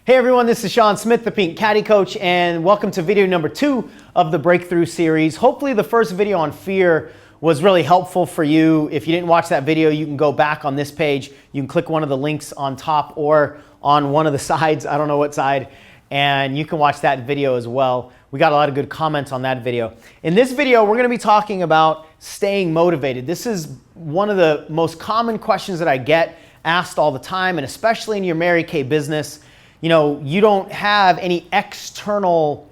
Hey everyone, this is Sean Smith, the Pink Caddy Coach, and welcome to video number 2 of the Breakthrough series. Hopefully the first video on fear was really helpful for you. If you didn't watch that video, you can go back on this page. You can click one of the links on top or on one of the sides, I don't know what side, and you can watch that video as well. We got a lot of good comments on that video. In this video, we're gonna be talking about staying motivated. This is one of the most common questions that I get asked all the time, and especially in your Mary Kay business. You know, you don't have any external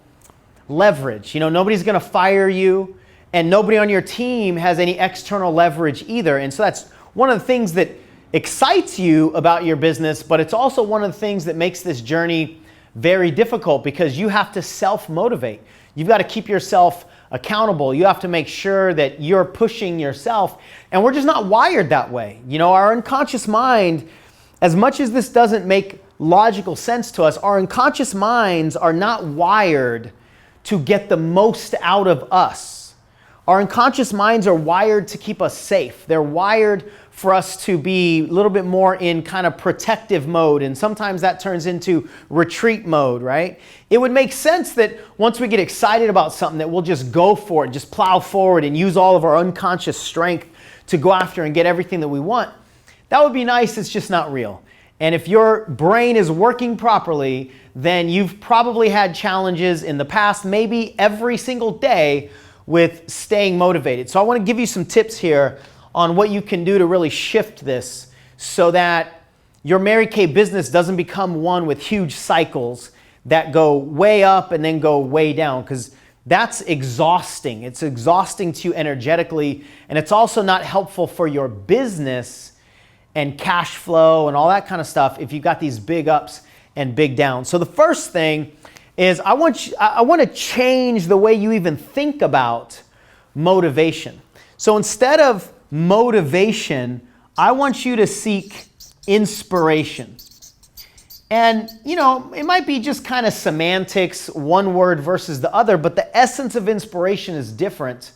leverage. You know, nobody's gonna fire you, and nobody on your team has any external leverage either. And so that's one of the things that excites you about your business, but it's also one of the things that makes this journey very difficult because you have to self-motivate. You've got to keep yourself accountable. You have to make sure that you're pushing yourself, and we're just not wired that way. You know, our unconscious mind, as much as this doesn't make logical sense to us, our unconscious minds are not wired to get the most out of us. Our unconscious minds are wired to keep us safe. They're wired for us to be a little bit more in kind of protective mode, and sometimes that turns into retreat mode, right? It would make sense that once we get excited about something that we'll just go for it, just plow forward and use all of our unconscious strength to go after and get everything that we want. That would be nice, it's just not real. And if your brain is working properly, then you've probably had challenges in the past, maybe every single day, with staying motivated. So I want to give you some tips here on what you can do to really shift this so that your Mary Kay business doesn't become one with huge cycles that go way up and then go way down, because that's exhausting. It's exhausting to you energetically, and it's also not helpful for your business and cash flow and all that kind of stuff if you've got these big ups and big downs. So the first thing is I want to change the way you even think about motivation. So instead of motivation, I want you to seek inspiration. And you know, it might be just kind of semantics, one word versus the other, but the essence of inspiration is different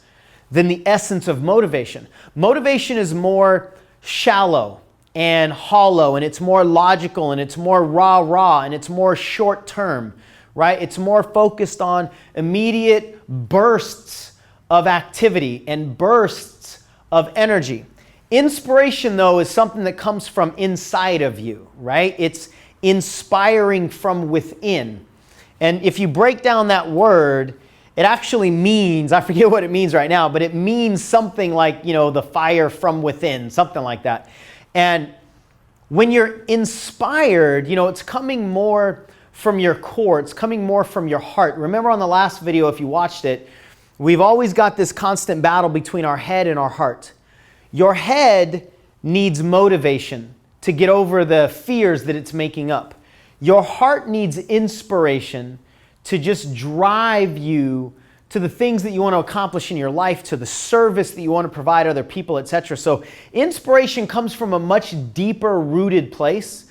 than the essence of motivation. Motivation is more shallow and hollow, and it's more logical, and it's more rah-rah, and it's more short-term, right? It's more focused on immediate bursts of activity and bursts of energy. Inspiration, though, is something that comes from inside of you, right? It's inspiring from within. And if you break down that word, it actually means, I forget what it means right now, but it means something like, you know, the fire from within, something like that. And when you're inspired, you know, it's coming more from your core, it's coming more from your heart. Remember on the last video, if you watched it, we've always got this constant battle between our head and our heart. Your head needs motivation to get over the fears that it's making up. Your heart needs inspiration to just drive you to the things that you want to accomplish in your life, to the service that you want to provide other people, etc. So inspiration comes from a much deeper rooted place,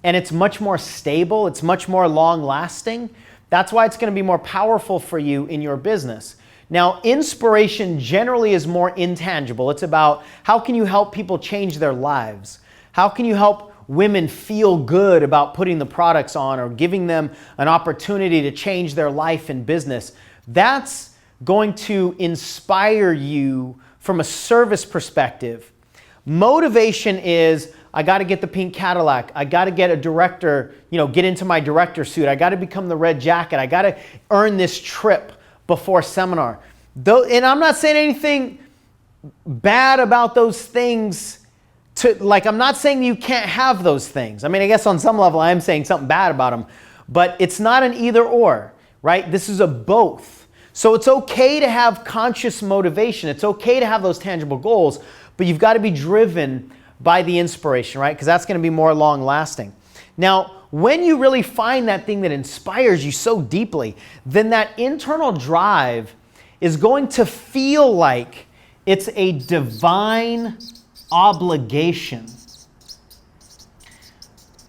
and it's much more stable, it's much more long lasting. That's why it's going to be more powerful for you in your business. Now, inspiration generally is more intangible. It's about how can you help people change their lives? How can you help women feel good about putting the products on or giving them an opportunity to change their life and business? That's going to inspire you from a service perspective. Motivation is, I got to get the pink Cadillac. I got to get a director, you know, get into my director suit. I got to become the red jacket. I got to earn this trip before seminar. And I'm not saying anything bad about those things. I'm not saying you can't have those things. I mean, I guess on some level I am saying something bad about them, but it's not an either or, right? This is a both. So it's okay to have conscious motivation. It's okay to have those tangible goals, but you've got to be driven by the inspiration, right? Because that's going to be more long lasting. Now, when you really find that thing that inspires you so deeply, then that internal drive is going to feel like it's a divine obligation.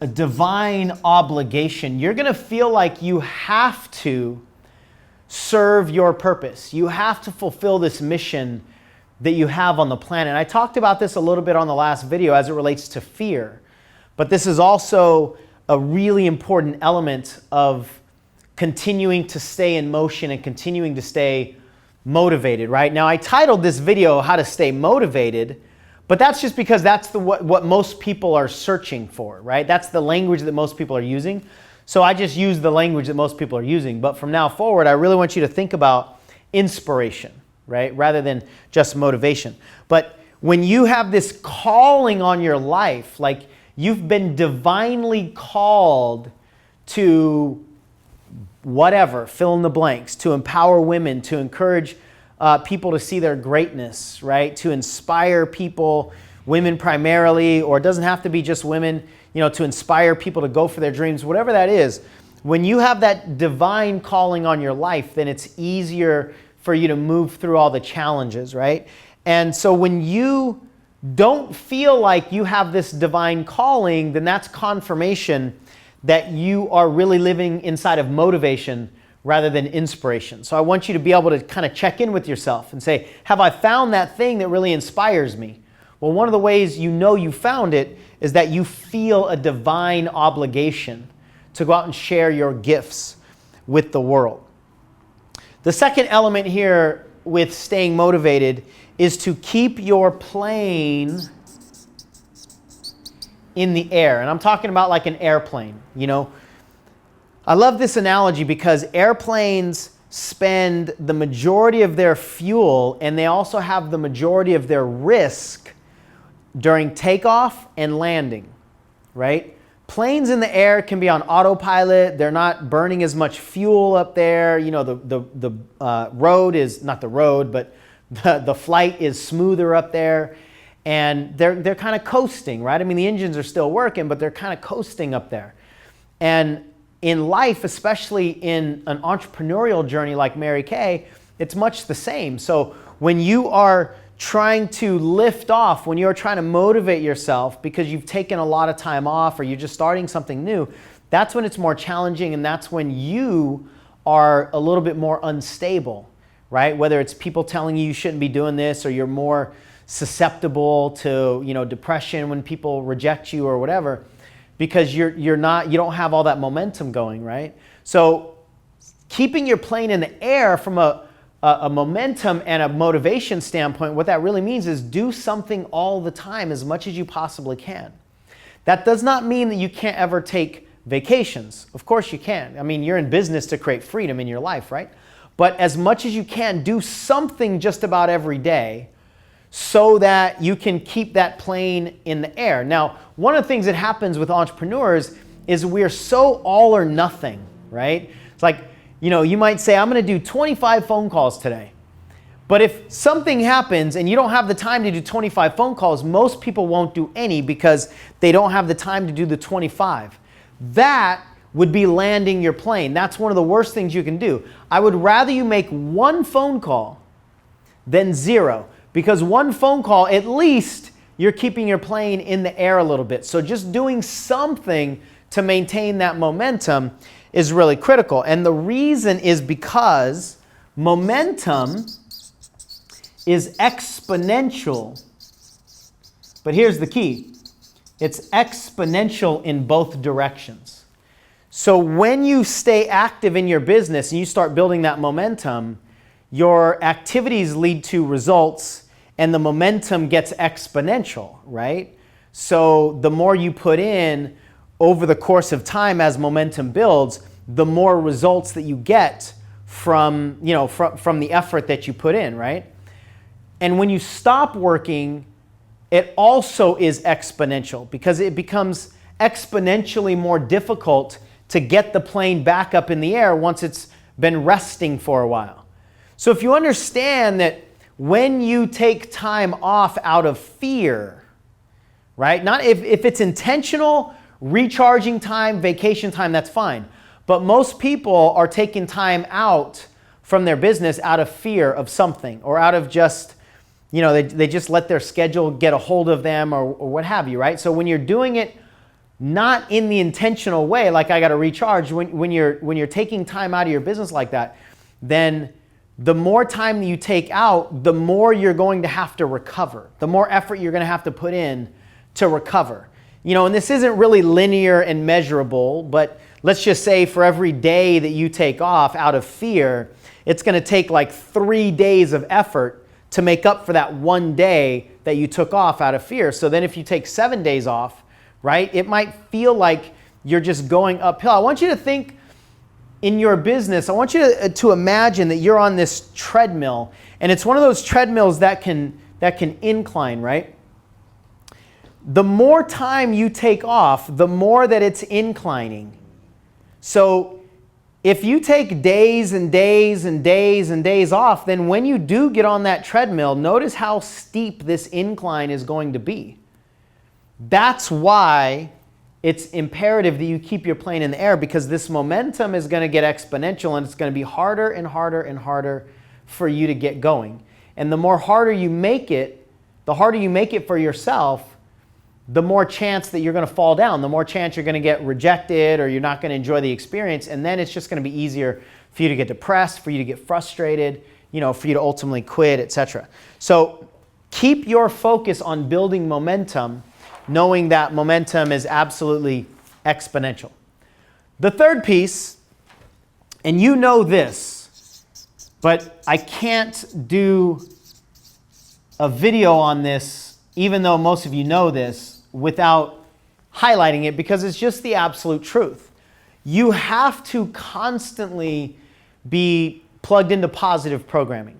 A divine obligation. You're going to feel like you have to serve your purpose. You have to fulfill this mission that you have on the planet. I talked about this a little bit on the last video as it relates to fear, but this is also a really important element of continuing to stay in motion and continuing to stay motivated, right? Now, I titled this video, How to Stay Motivated, but that's just because that's what most people are searching for, right? That's the language that most people are using. So I just use the language that most people are using. But from now forward, I really want you to think about inspiration, right? Rather than just motivation. But when you have this calling on your life, like you've been divinely called to whatever, fill in the blanks, to empower women, to encourage people to see their greatness, right? To inspire people, women primarily, or it doesn't have to be just women, to inspire people to go for their dreams, whatever that is. When you have that divine calling on your life, then it's easier for you to move through all the challenges, right? And so when you don't feel like you have this divine calling, then that's confirmation that you are really living inside of motivation rather than inspiration. So I want you to be able to kind of check in with yourself and say, have I found that thing that really inspires me? Well, one of the ways you know you found it is that you feel a divine obligation to go out and share your gifts with the world. The second element here with staying motivated is to keep your plane in the air. And I'm talking about like an airplane, I love this analogy because airplanes spend the majority of their fuel and they also have the majority of their risk during takeoff and landing, right? Planes in the air can be on autopilot. They're not burning as much fuel up there. The road is not the road, but the flight is smoother up there. And they're kind of coasting, right? I mean, the engines are still working, but they're kind of coasting up there. And in life, especially in an entrepreneurial journey like Mary Kay, it's much the same. So when you are trying to lift off, when you're trying to motivate yourself because you've taken a lot of time off or you're just starting something new, that's when it's more challenging and that's when you are a little bit more unstable, right? Whether it's people telling you shouldn't be doing this or you're more susceptible to, depression when people reject you or whatever, because you don't have all that momentum going, right? So keeping your plane in the air from a momentum and a motivation standpoint, what that really means is do something all the time as much as you possibly can. That does not mean that you can't ever take vacations. Of course you can. I mean, you're in business to create freedom in your life, right? But as much as you can, do something just about every day so that you can keep that plane in the air. Now, one of the things that happens with entrepreneurs is we're so all or nothing, right? It's like, you might say, I'm going to do 25 phone calls today. But if something happens and you don't have the time to do 25 phone calls, most people won't do any because they don't have the time to do the 25. That would be landing your plane. That's one of the worst things you can do. I would rather you make one phone call than zero. Because one phone call, at least you're keeping your plane in the air a little bit. So just doing something to maintain that momentum is really critical. And the reason is because momentum is exponential. But here's the key. It's exponential in both directions. So when you stay active in your business and you start building that momentum, your activities lead to results and the momentum gets exponential, right? So the more you put in over the course of time as momentum builds, the more results that you get from the effort that you put in, right? And when you stop working, it also is exponential because it becomes exponentially more difficult to get the plane back up in the air once it's been resting for a while. So if you understand that when you take time off out of fear, right? Not if it's intentional, recharging time, vacation time, that's fine. But most people are taking time out from their business out of fear of something or out of just, they just let their schedule get a hold of them or what have you, right? So when you're doing it not in the intentional way, like I got to recharge, when you're taking time out of your business like that, then the more time that you take out, the more you're going to have to recover, the more effort you're going to have to put in to recover. and this isn't really linear and measurable, but let's just say for every day that you take off out of fear, it's going to take like 3 days of effort to make up for that one day that you took off out of fear. So then if you take 7 days off, right, it might feel like you're just going uphill. I want you to think in your business, I want you to imagine that you're on this treadmill, and it's one of those treadmills that can incline, right? The more time you take off, the more that it's inclining. So if you take days and days and days and days off, then when you do get on that treadmill, notice how steep this incline is going to be. That's why it's imperative that you keep your plane in the air, because this momentum is going to get exponential, and it's going to be harder and harder and harder for you to get going. And the more harder you make it, the harder you make it for yourself, the more chance that you're going to fall down, the more chance you're going to get rejected, or you're not going to enjoy the experience. And then it's just going to be easier for you to get depressed, for you to get frustrated, for you to ultimately quit, etc. So keep your focus on building momentum, knowing that momentum is absolutely exponential. The third piece, and you know this, but I can't do a video on this, even though most of you know this, without highlighting it, because it's just the absolute truth. You have to constantly be plugged into positive programming.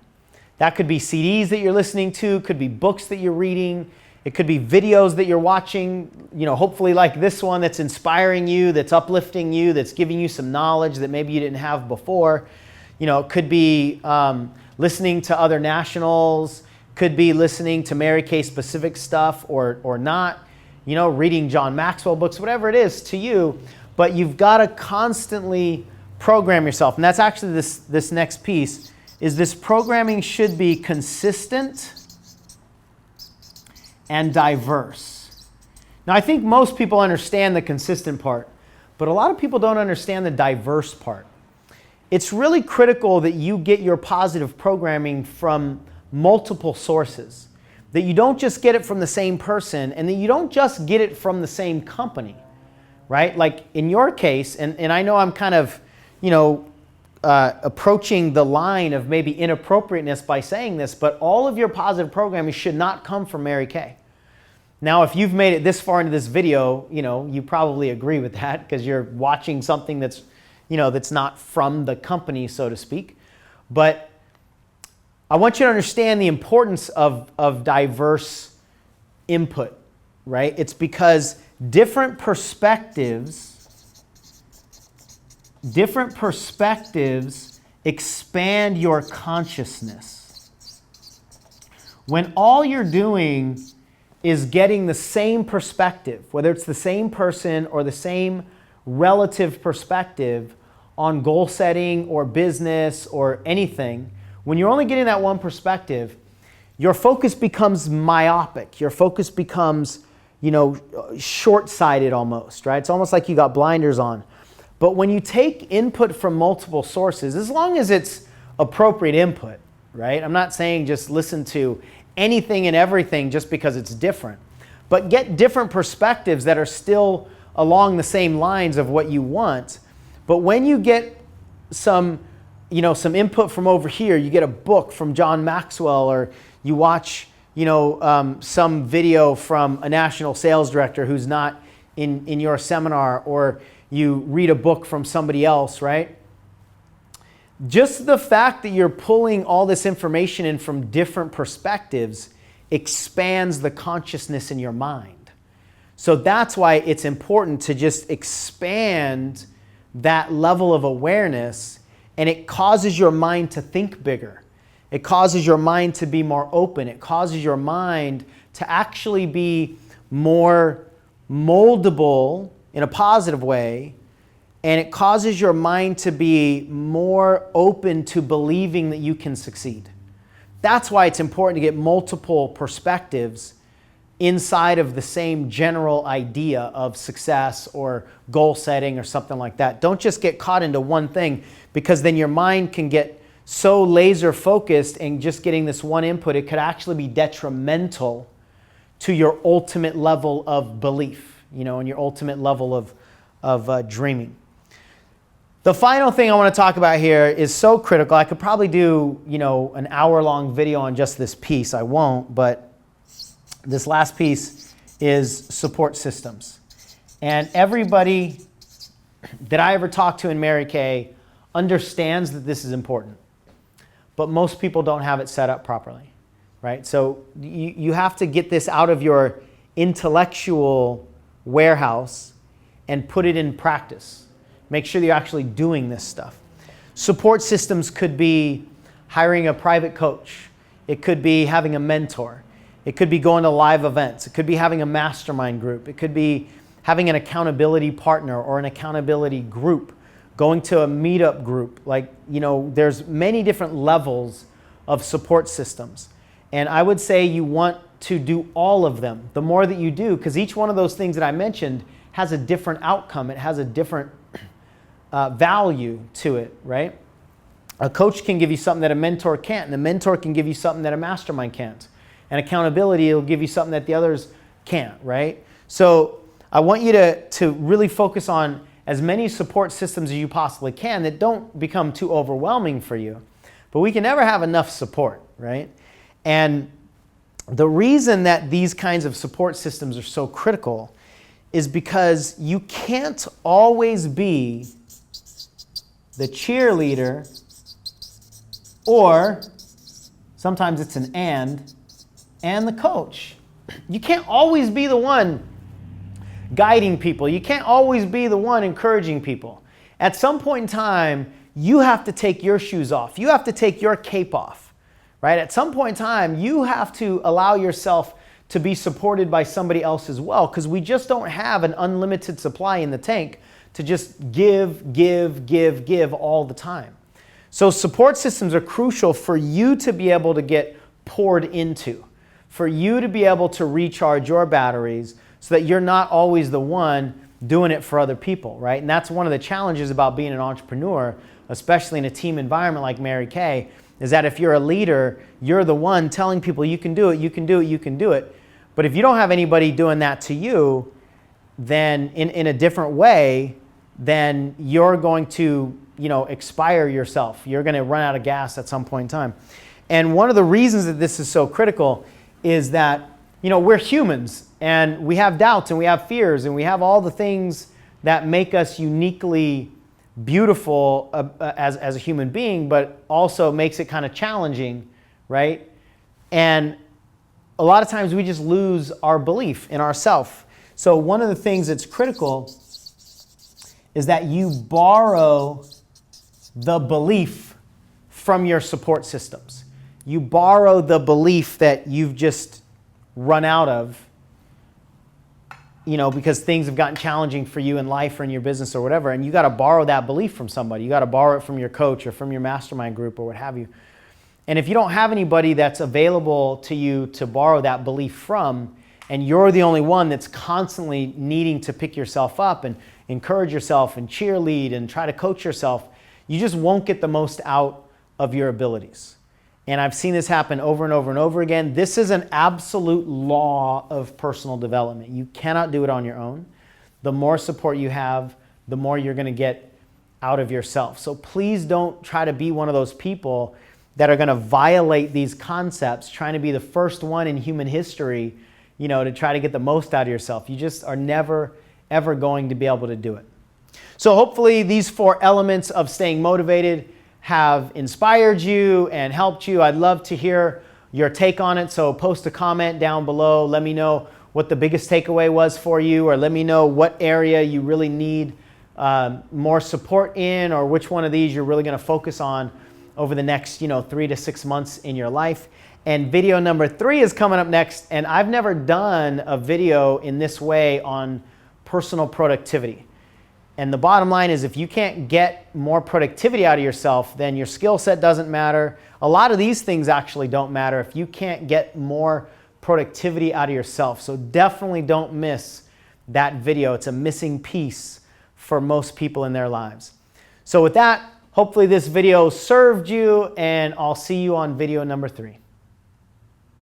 That could be CDs that you're listening to, could be books that you're reading, it could be videos that you're watching, hopefully like this one, that's inspiring you, that's uplifting you, that's giving you some knowledge that maybe you didn't have before. It could be listening to other nationals, could be listening to Mary Kay specific stuff or not, reading John Maxwell books, whatever it is to you. But you've got to constantly program yourself. And that's actually this next piece, is this programming should be consistent and diverse. Now, I think most people understand the consistent part, but a lot of people don't understand the diverse part. It's really critical that you get your positive programming from multiple sources, that you don't just get it from the same person, and that you don't just get it from the same company, right? Like in your case, and I know I'm kind of, approaching the line of maybe inappropriateness by saying this, but all of your positive programming should not come from Mary Kay. Now, if you've made it this far into this video, you probably agree with that, because you're watching something that's, that's not from the company, so to speak. But I want you to understand the importance of diverse input, right? It's because different perspectives expand your consciousness. When all you're doing is getting the same perspective, whether it's the same person or the same relative perspective on goal setting or business or anything, when you're only getting that one perspective, your focus becomes myopic. Your focus becomes, short-sighted almost, right? It's almost like you got blinders on. But when you take input from multiple sources, as long as it's appropriate input, right? I'm not saying just listen to anything and everything just because it's different, but get different perspectives that are still along the same lines of what you want. But when you get some input from over here, you get a book from John Maxwell, or you watch, some video from a national sales director who's not in your seminar, or you read a book from somebody else, right? Just the fact that you're pulling all this information in from different perspectives expands the consciousness in your mind. So that's why it's important to just expand that level of awareness, and it causes your mind to think bigger. It causes your mind to be more open. It causes your mind to actually be more moldable in a positive way, and it causes your mind to be more open to believing that you can succeed. That's why it's important to get multiple perspectives inside of the same general idea of success or goal setting or something like that. Don't just get caught into one thing, because then your mind can get so laser focused and just getting this one input, it could actually be detrimental to your ultimate level of belief. and your ultimate level of dreaming. The final thing I want to talk about here is so critical. I could probably do, an hour-long video on just this piece. I won't, but this last piece is support systems. And everybody that I ever talked to in Mary Kay understands that this is important, but most people don't have it set up properly, right? So you have to get this out of your intellectual warehouse and put it in practice. Make sure that you're actually doing this stuff. Support systems could be hiring a private coach. It could be having a mentor. It could be going to live events. It could be having a mastermind group. It could be having an accountability partner or an accountability group, going to a meetup group. There's many different levels of support systems. And I would say you want to do all of them. The more that you do, because each one of those things that I mentioned has a different outcome. It has a different value to it, right? A coach can give you something that a mentor can't, and the mentor can give you something that a mastermind can't. And accountability will give you something that the others can't, right? So I want you to really focus on as many support systems as you possibly can that don't become too overwhelming for you. But we can never have enough support, right? And the reason that these kinds of support systems are so critical is because you can't always be the cheerleader, or sometimes it's an and the coach. You can't always be the one guiding people. You can't always be the one encouraging people. At some point in time, you have to take your shoes off. You have to take your cape off, right? At some point in time, you have to allow yourself to be supported by somebody else as well, because we just don't have an unlimited supply in the tank to just give all the time. So support systems are crucial for you to be able to get poured into, for you to be able to recharge your batteries so that you're not always the one doing it for other people, right? And that's one of the challenges about being an entrepreneur, especially in a team environment like Mary Kay, is that if you're a leader, you're the one telling people you can do it, you can do it, you can do it. But if you don't have anybody doing that to you, then in a different way, then you're going to, expire yourself. You're going to run out of gas at some point in time. And one of the reasons that this is so critical is that, we're humans and we have doubts and we have fears and we have all the things that make us uniquely beautiful as a human being, but also makes it kind of challenging, right? And a lot of times we just lose our belief in ourselves. So one of the things that's critical is that you borrow the belief from your support systems. You borrow the belief that you've just run out of, because things have gotten challenging for you in life or in your business or whatever, and you got to borrow that belief from somebody. You got to borrow it from your coach or from your mastermind group or what have you. And if you don't have anybody that's available to you to borrow that belief from, and you're the only one that's constantly needing to pick yourself up and encourage yourself and cheerlead and try to coach yourself, you just won't get the most out of your abilities. And I've seen this happen over and over and over again. This is an absolute law of personal development. You cannot do it on your own. The more support you have, the more you're going to get out of yourself. So please don't try to be one of those people that are going to violate these concepts, trying to be the first one in human history, to try to get the most out of yourself. You just are never, ever going to be able to do it. So hopefully these 4 elements of staying motivated have inspired you and helped you. I'd love to hear your take on it. So post a comment down below. Let me know what the biggest takeaway was for you, or let me know what area you really need more support in, or which one of these you're really going to focus on over the next 3 to 6 months in your life. And video number 3 is coming up next. And I've never done a video in this way on personal productivity. And the bottom line is, if you can't get more productivity out of yourself, then your skill set doesn't matter. A lot of these things actually don't matter if you can't get more productivity out of yourself. So definitely don't miss that video. It's a missing piece for most people in their lives. So with that, hopefully this video served you, and I'll see you on video number 3.